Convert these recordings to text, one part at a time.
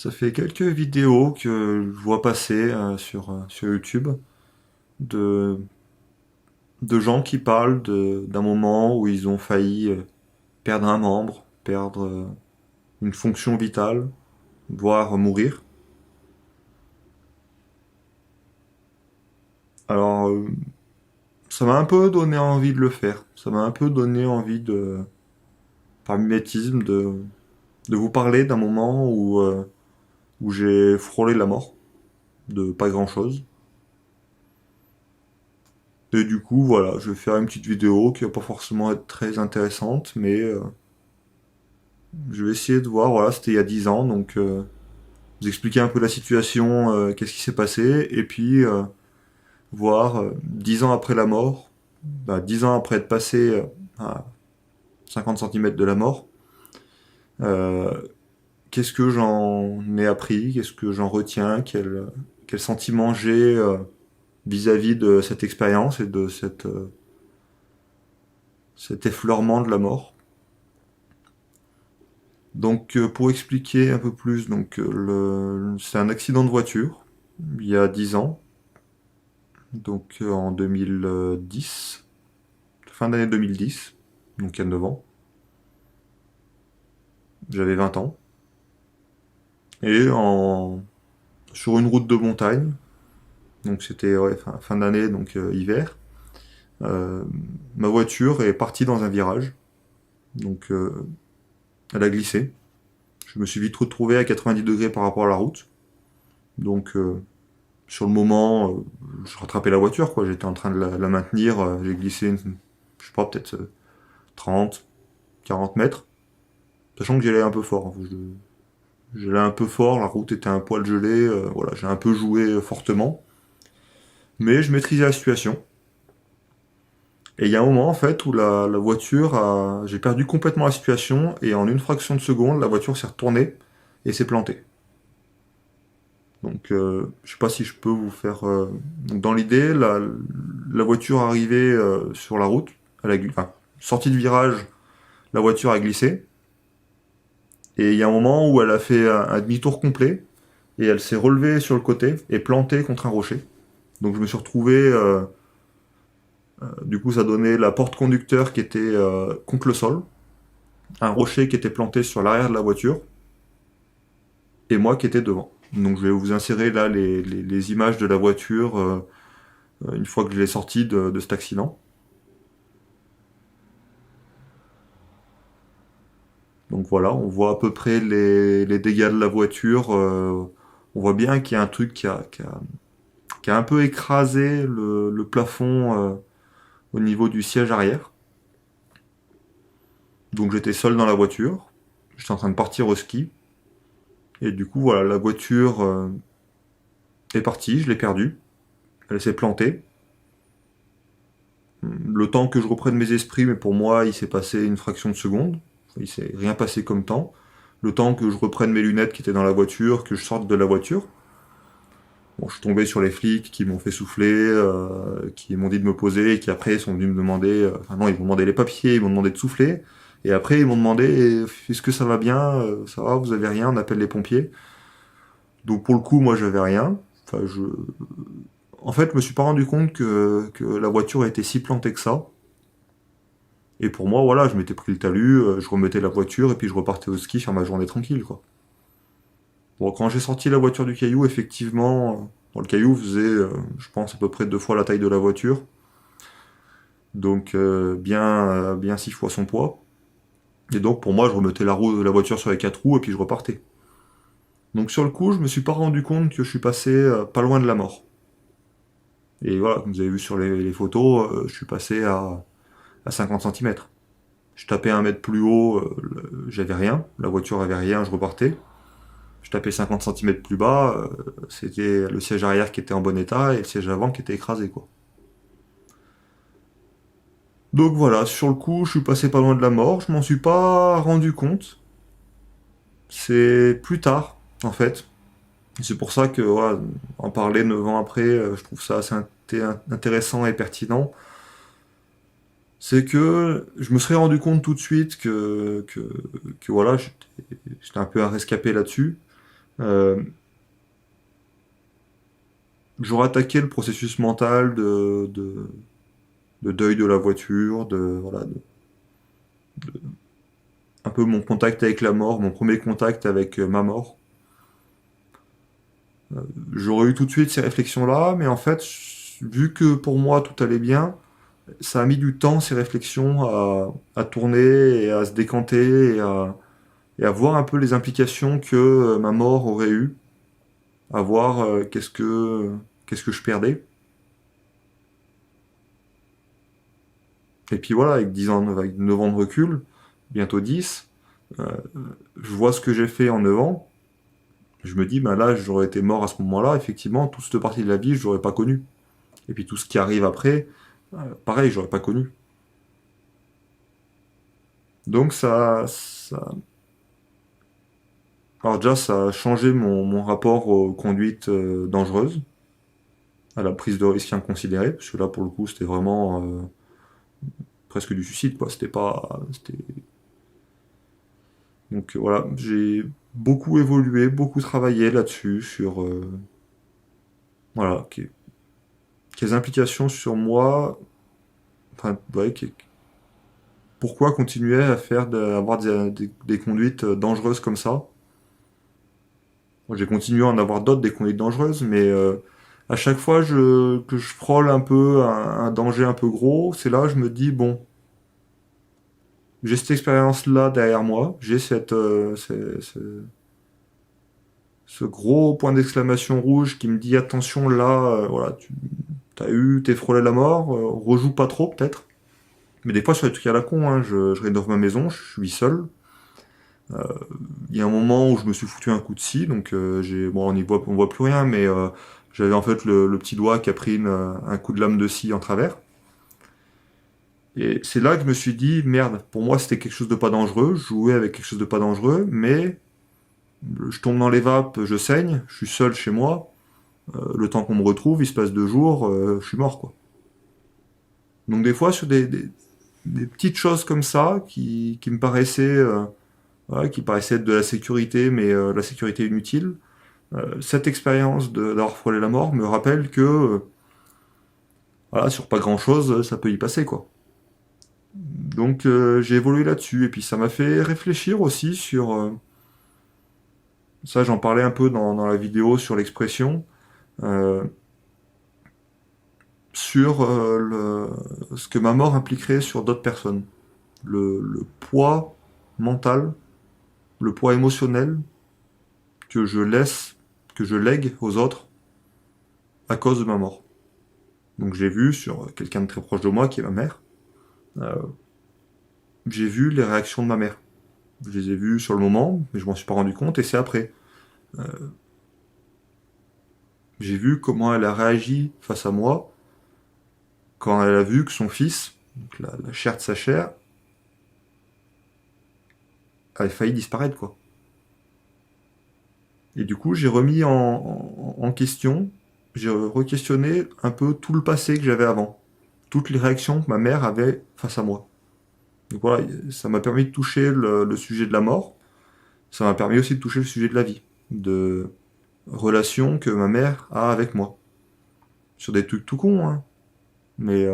Ça fait quelques vidéos que je vois passer sur YouTube de, de gens qui parlent d'un moment où ils ont failli perdre un membre, perdre une fonction vitale, voire mourir. Alors, ça m'a un peu donné envie de le faire. Ça m'a un peu donné envie par mimétisme, de vous parler d'un moment où j'ai frôlé la mort, de pas grand-chose. Et du coup, voilà, je vais faire une petite vidéo qui va pas forcément être très intéressante, mais je vais essayer de voir, voilà, c'était il y a 10 ans, donc vous expliquer un peu la situation, qu'est-ce qui s'est passé, et puis voir 10 ans après la mort, 10 ans après être passé à 50 centimètres de la mort, euh, qu'est-ce que j'en ai appris, qu'est-ce que j'en retiens, quel sentiment j'ai vis-à-vis de cette expérience et de cet effleurement de la mort. Donc pour expliquer un peu plus, c'est un accident de voiture il y a 10 ans, donc en 2010, fin d'année 2010, donc il y a 9 ans. J'avais 20 ans. Et sur une route de montagne, donc c'était ouais, fin d'année, donc hiver, euh, ma voiture est partie dans un virage, donc elle a glissé. Je me suis vite retrouvé à 90 degrés par rapport à la route, donc sur le moment, je rattrapais la voiture, quoi. J'étais en train de la maintenir, j'ai glissé, je sais pas, peut-être 30, 40 mètres, sachant que j'allais un peu fort, hein. J'allais un peu fort, la route était un poil gelée, voilà, j'ai un peu joué fortement, mais je maîtrisais la situation. Et il y a un moment, en fait, où la voiture j'ai perdu complètement la situation, et en une fraction de seconde, la voiture s'est retournée et s'est plantée. Donc, je sais pas si je peux vous faire. Donc, dans l'idée, la voiture arrivait sur la route, enfin, sortie de virage, la voiture a glissé, et il y a un moment où elle a fait un demi-tour complet, et elle s'est relevée sur le côté et plantée contre un rocher. Donc, je me suis retrouvé. Du coup, ça donnait la porte conducteur qui était contre le sol, un rocher qui était planté sur l'arrière de la voiture, et moi qui étais devant. Donc, je vais vous insérer là les images de la voiture une fois que je l'ai sortie de cet accident. Donc voilà, on voit à peu près les dégâts de la voiture. On voit bien qu'il y a un truc qui a un peu écrasé le plafond au niveau du siège arrière. Donc j'étais seul dans la voiture. J'étais en train de partir au ski. Et du coup, voilà, la voiture est partie, je l'ai perdue. Elle s'est plantée. Le temps que je reprenne mes esprits, mais pour moi, il s'est passé une fraction de seconde. Il s'est rien passé comme temps. Le temps que je reprenne mes lunettes qui étaient dans la voiture, que je sorte de la voiture. Bon, je suis tombé sur les flics qui m'ont fait souffler, qui m'ont dit de me poser et qui après sont venus me demander, enfin non, ils m'ont demandé les papiers, ils m'ont demandé de souffler. Et après, ils m'ont demandé, est-ce que ça va bien? Ça va, vous avez rien? On appelle les pompiers. Donc pour le coup, moi, j'avais rien. Enfin, en fait, je me suis pas rendu compte que la voiture était si plantée que ça. Et pour moi, voilà, je m'étais pris le talus, je remettais la voiture et puis je repartais au ski faire ma journée tranquille, quoi. Bon, quand j'ai sorti la voiture du caillou, effectivement, le caillou faisait, je pense, à peu près 2 fois la taille de la voiture. Donc, bien 6 fois son poids. Et donc, pour moi, je remettais la voiture sur les 4 roues et puis je repartais. Donc, sur le coup, je me suis pas rendu compte que je suis passé pas loin de la mort. Et voilà, comme vous avez vu sur les photos, je suis passé à 50 centimètres. Je tapais 1 mètre plus haut, j'avais rien. La voiture avait rien, je repartais. Je tapais 50 centimètres plus bas, c'était le siège arrière qui était en bon état et le siège avant qui était écrasé, quoi. Donc voilà, sur le coup, je suis passé pas loin de la mort, je m'en suis pas rendu compte. C'est plus tard, en fait. C'est pour ça que voilà, en parler 9 ans après, je trouve ça assez intéressant et pertinent. C'est que je me serais rendu compte tout de suite que voilà, j'étais un peu un rescapé là-dessus. Euh, J'aurais attaqué le processus mental de deuil de la voiture, voilà, un peu mon contact avec la mort, mon premier contact avec ma mort. J'aurais eu tout de suite ces réflexions-là, mais en fait, vu que pour moi tout allait bien, ça a mis du temps, ces réflexions, à tourner et à se décanter et à voir un peu les implications que ma mort aurait eues, à voir qu'est-ce que je perdais. Et puis voilà, avec 10 ans, avec 9 ans de recul, bientôt 10, euh, je vois ce que j'ai fait en 9 ans. Je me dis, ben là, j'aurais été mort à ce moment-là, effectivement, toute cette partie de la vie, je l'aurais pas connue. Et puis tout ce qui arrive après, pareil, j'aurais pas connu. Donc alors déjà, ça a changé mon rapport aux conduites dangereuses, à la prise de risque inconsidérée, parce que là, pour le coup, c'était vraiment presque du suicide, quoi. C'était pas, c'était... Donc voilà, j'ai beaucoup évolué, beaucoup travaillé là-dessus, sur voilà, quelles implications sur moi, enfin, ouais, pourquoi continuer à avoir des conduites dangereuses comme ça. Moi, j'ai continué à en avoir d'autres, des conduites dangereuses, mais à chaque fois que je frôle un peu un danger un peu gros, c'est là que je me dis, bon, j'ai cette expérience-là derrière moi, j'ai ce gros point d'exclamation rouge qui me dit, attention, là, voilà, t'es frôlé la mort, rejoue pas trop peut-être. Mais des fois, sur les trucs à la con, hein, je rénove ma maison, je suis seul. Il y a un moment où je me suis foutu un coup de scie, donc bon, on voit plus rien, mais j'avais en fait le petit doigt qui a pris un coup de lame de scie en travers. Et c'est là que je me suis dit, merde, pour moi c'était quelque chose de pas dangereux, je jouais avec quelque chose de pas dangereux, mais je tombe dans les vapes, je saigne, je suis seul chez moi, le temps qu'on me retrouve, il se passe 2 jours, je suis mort, quoi. Donc des fois, sur des petites choses comme ça, qui me paraissaient, ouais, qui paraissaient être de la sécurité, mais la sécurité inutile, cette expérience d'avoir frôlé la mort me rappelle que, voilà, sur pas grand chose, ça peut y passer, quoi. Donc j'ai évolué là-dessus, et puis ça m'a fait réfléchir aussi sur, ça j'en parlais un peu dans la vidéo sur l'expression, euh, sur ce que ma mort impliquerait sur d'autres personnes. Le poids mental, le poids émotionnel que je laisse, que je lègue aux autres à cause de ma mort. Donc j'ai vu sur quelqu'un de très proche de moi, qui est ma mère, euh, j'ai vu les réactions de ma mère. Je les ai vues sur le moment, mais je m'en suis pas rendu compte, et c'est après. Euh, j'ai vu comment elle a réagi face à moi quand elle a vu que son fils, donc la chair de sa chair, avait failli disparaître, quoi. Et du coup, j'ai remis en question, j'ai re-questionné un peu tout le passé que j'avais avant, toutes les réactions que ma mère avait face à moi. Donc voilà, ça m'a permis de toucher le sujet de la mort, ça m'a permis aussi de toucher le sujet de la vie, de relation que ma mère a avec moi. Sur des trucs tout cons, hein, mais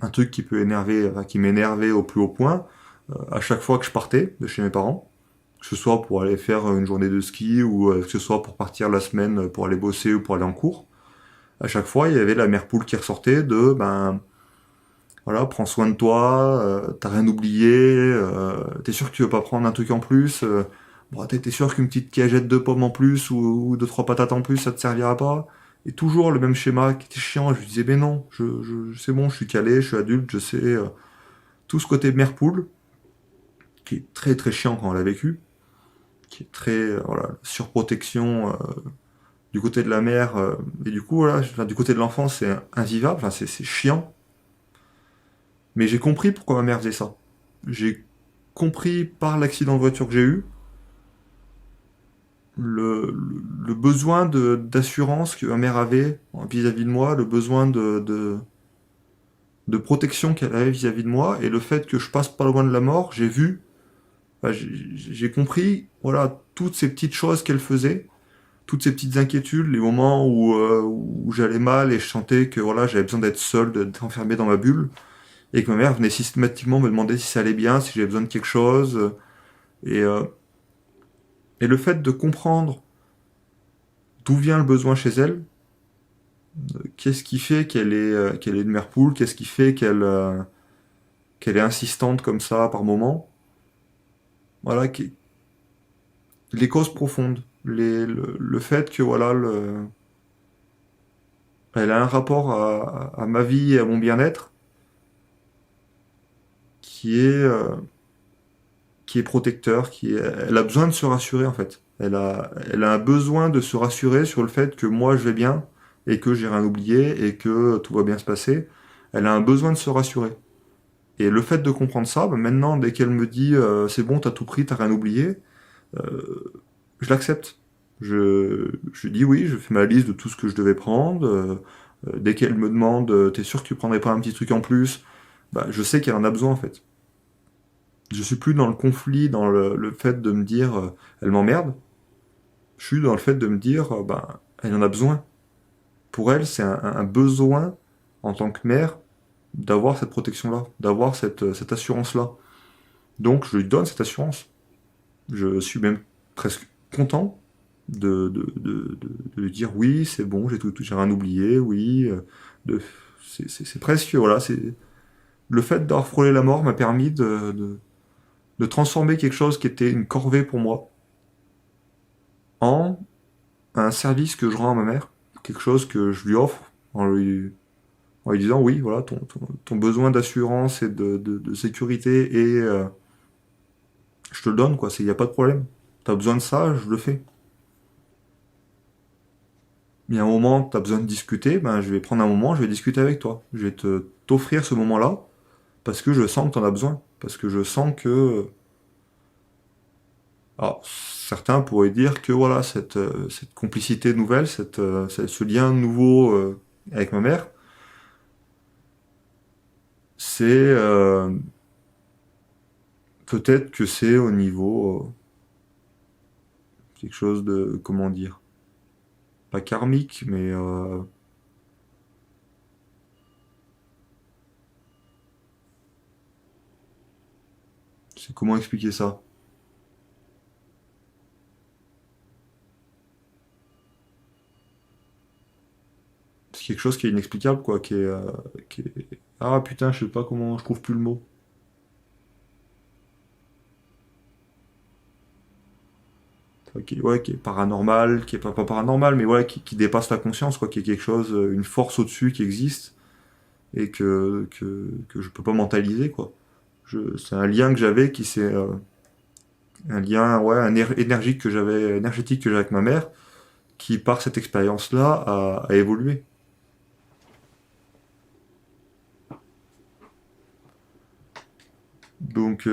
un truc qui peut énerver, enfin, qui m'énervait au plus haut point, à chaque fois que je partais de chez mes parents, que ce soit pour aller faire une journée de ski ou que ce soit pour partir la semaine pour aller bosser ou pour aller en cours, à chaque fois il y avait la mère poule qui ressortait de ben voilà, prends soin de toi, t'as rien oublié, t'es sûr que tu veux pas prendre un truc en plus, bon, t'es sûr qu'une petite cagette de pommes en plus ou 2, 3 patates en plus ça te servira pas. Et toujours le même schéma qui était chiant, je lui disais mais non, c'est bon, je suis calé, je suis adulte, je sais, tout ce côté mère poule, qui est très très chiant quand on l'a vécu, qui est très voilà, surprotection du côté de la mère, et du coup voilà, enfin, du côté de l'enfant c'est invivable, enfin, c'est chiant, mais j'ai compris pourquoi ma mère faisait ça. J'ai compris par l'accident de voiture que j'ai eu le besoin d'assurance que ma mère avait vis-à-vis de moi, le besoin de protection qu'elle avait vis-à-vis de moi, et le fait que je passe pas loin de la mort, j'ai vu Bah, j'ai compris, voilà, toutes ces petites choses qu'elle faisait, toutes ces petites inquiétudes, les moments où j'allais mal et je sentais que voilà, j'avais besoin d'être seul, d'être enfermé dans ma bulle, et que ma mère venait systématiquement me demander si ça allait bien, si j'avais besoin de quelque chose. Et, euh, et le fait de comprendre d'où vient le besoin chez elle, qu'est-ce qui fait qu'elle est une mère poule, qu'est-ce qui fait qu'elle est insistante comme ça par moment, voilà, les causes profondes, le fait que voilà, elle a un rapport à ma vie et à mon bien-être qui est, euh, qui est protecteur, elle a besoin de se rassurer en fait. Elle a un besoin de se rassurer sur le fait que moi je vais bien et que j'ai rien oublié et que tout va bien se passer. Elle a un besoin de se rassurer. Et le fait de comprendre ça, bah, maintenant, dès qu'elle me dit c'est bon, t'as tout pris, t'as rien oublié, je l'accepte. Je dis oui, je fais ma liste de tout ce que je devais prendre. Dès qu'elle me demande t'es sûr que tu prendrais pas un petit truc en plus, bah, je sais qu'elle en a besoin en fait. Je suis plus dans le conflit, dans le fait de me dire elle m'emmerde. Je suis dans le fait de me dire bah, elle en a besoin. Pour elle, c'est un besoin en tant que mère d'avoir cette protection-là, d'avoir cette assurance-là. Donc je lui donne cette assurance. Je suis même presque content de lui dire oui, c'est bon, j'ai rien oublié, oui. C'est presque, voilà, c'est le fait d'avoir frôlé la mort m'a permis de transformer quelque chose qui était une corvée pour moi en un service que je rends à ma mère, quelque chose que je lui offre en lui disant oui, voilà, ton besoin d'assurance et de sécurité et je te le donne, quoi, il n'y a pas de problème. T'as besoin de ça, je le fais. Il y a un moment, tu as besoin de discuter, ben, je vais prendre un moment, je vais discuter avec toi. Je vais t'offrir ce moment-là parce que je sens que tu en as besoin. Parce que je sens que... Alors, certains pourraient dire que voilà, cette complicité nouvelle, ce lien nouveau avec ma mère, c'est... peut-être que c'est au niveau... quelque chose de... Comment dire? Pas karmique, mais... c'est comment expliquer ça? C'est quelque chose qui est inexplicable, quoi, Ah putain, je sais pas comment... Je trouve plus le mot. Qui est paranormal, qui est pas paranormal, mais ouais, qui dépasse la conscience, quoi, qui est quelque chose, une force au-dessus qui existe et que je peux pas mentaliser, quoi. C'est un lien que j'avais qui c'est un lien, ouais, énergétique que j'avais avec ma mère, qui par cette expérience-là a évolué. Donc,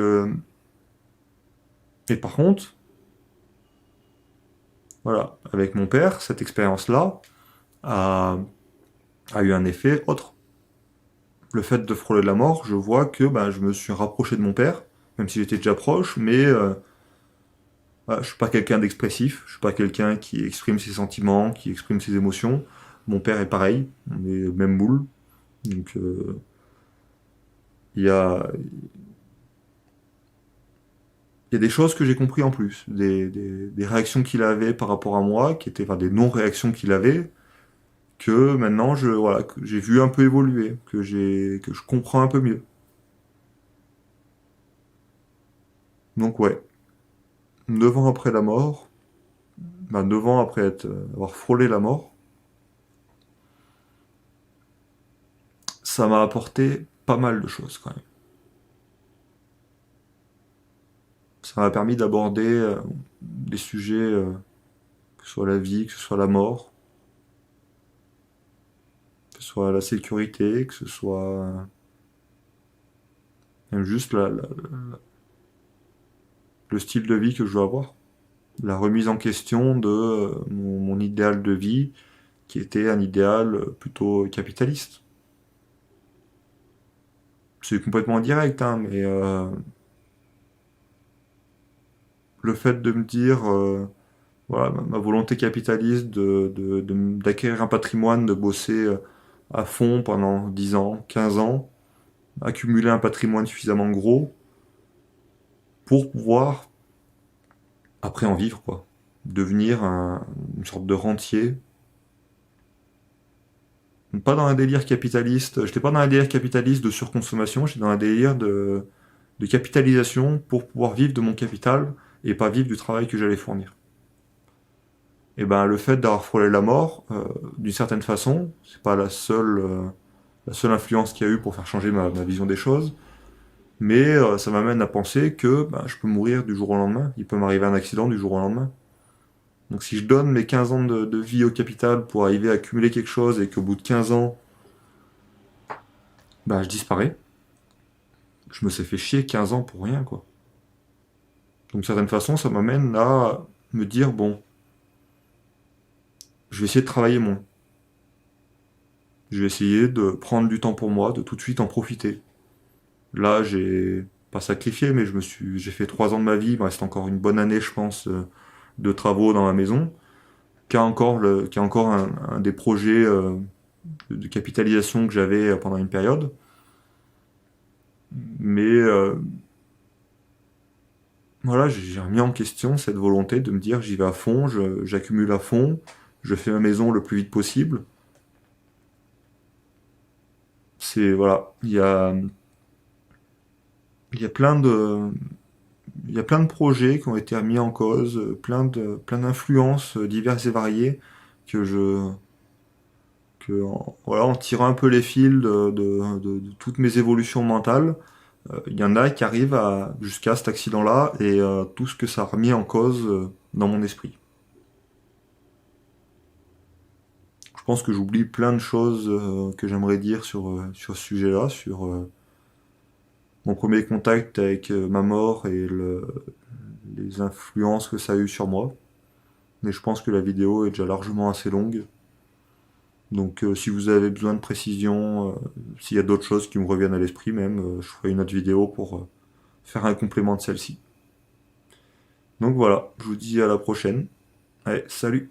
et par contre, voilà, avec mon père, cette expérience-là a, a eu un effet autre. Le fait de frôler la mort, je vois que ben, je me suis rapproché de mon père, même si j'étais déjà proche, mais je suis pas quelqu'un d'expressif, je suis pas quelqu'un qui exprime ses sentiments, qui exprime ses émotions. Mon père est pareil, on est même moule. Donc il y a, il y a des choses que j'ai compris en plus, des réactions qu'il avait par rapport à moi, qui étaient enfin, des non-réactions qu'il avait, que maintenant voilà, que j'ai vu un peu évoluer, que je comprends un peu mieux. Donc ouais, 9 ans après la mort, 9 ans après avoir frôlé la mort, ça m'a apporté pas mal de choses quand même. Ça m'a permis d'aborder des sujets, que ce soit la vie, que ce soit la mort, que ce soit la sécurité, que ce soit même juste le style de vie que je veux avoir. La remise en question de mon idéal de vie, qui était un idéal plutôt capitaliste. C'est complètement indirect, hein, mais le fait de me dire, voilà, ma volonté capitaliste d'acquérir un patrimoine, de bosser à fond pendant 10 ans, 15 ans, accumuler un patrimoine suffisamment gros pour pouvoir après en vivre, quoi. Devenir une sorte de rentier. Pas dans un délire capitaliste, j'étais pas dans un délire capitaliste de surconsommation, j'étais dans un délire de capitalisation pour pouvoir vivre de mon capital et pas vivre du travail que j'allais fournir. Et ben le fait d'avoir frôlé la mort, d'une certaine façon, c'est pas la seule influence qu'il y a eu pour faire changer ma vision des choses, mais ça m'amène à penser que ben, je peux mourir du jour au lendemain, il peut m'arriver un accident du jour au lendemain. Donc si je donne mes 15 ans de vie au capital pour arriver à accumuler quelque chose et qu'au bout de 15 ans, ben, je disparais, je me suis fait chier 15 ans pour rien, quoi. Donc d'une certaine façon, ça m'amène à me dire, bon, je vais essayer de travailler moins. Je vais essayer de prendre du temps pour moi, de tout de suite en profiter. Là, j'ai pas sacrifié, mais j'ai fait 3 ans de ma vie, il me reste encore une bonne année, je pense, de travaux dans ma maison, qui a encore un des projets de capitalisation que j'avais pendant une période. Mais voilà, j'ai remis en question cette volonté de me dire j'y vais à fond, j'accumule à fond, je fais ma maison le plus vite possible. C'est voilà, il y a plein de il y a plein de projets qui ont été remis en cause, plein d'influences diverses et variées que voilà, en tirant un peu les fils de toutes mes évolutions mentales, il y en a qui arrivent jusqu'à cet accident-là et tout ce que ça a remis en cause dans mon esprit. Je pense que j'oublie plein de choses que j'aimerais dire sur ce sujet-là, sur mon premier contact avec ma mort et les influences que ça a eu sur moi. Mais je pense que la vidéo est déjà largement assez longue. Donc si vous avez besoin de précision, s'il y a d'autres choses qui me reviennent à l'esprit même, je ferai une autre vidéo pour faire un complément de celle-ci. Donc voilà, je vous dis à la prochaine. Allez, salut!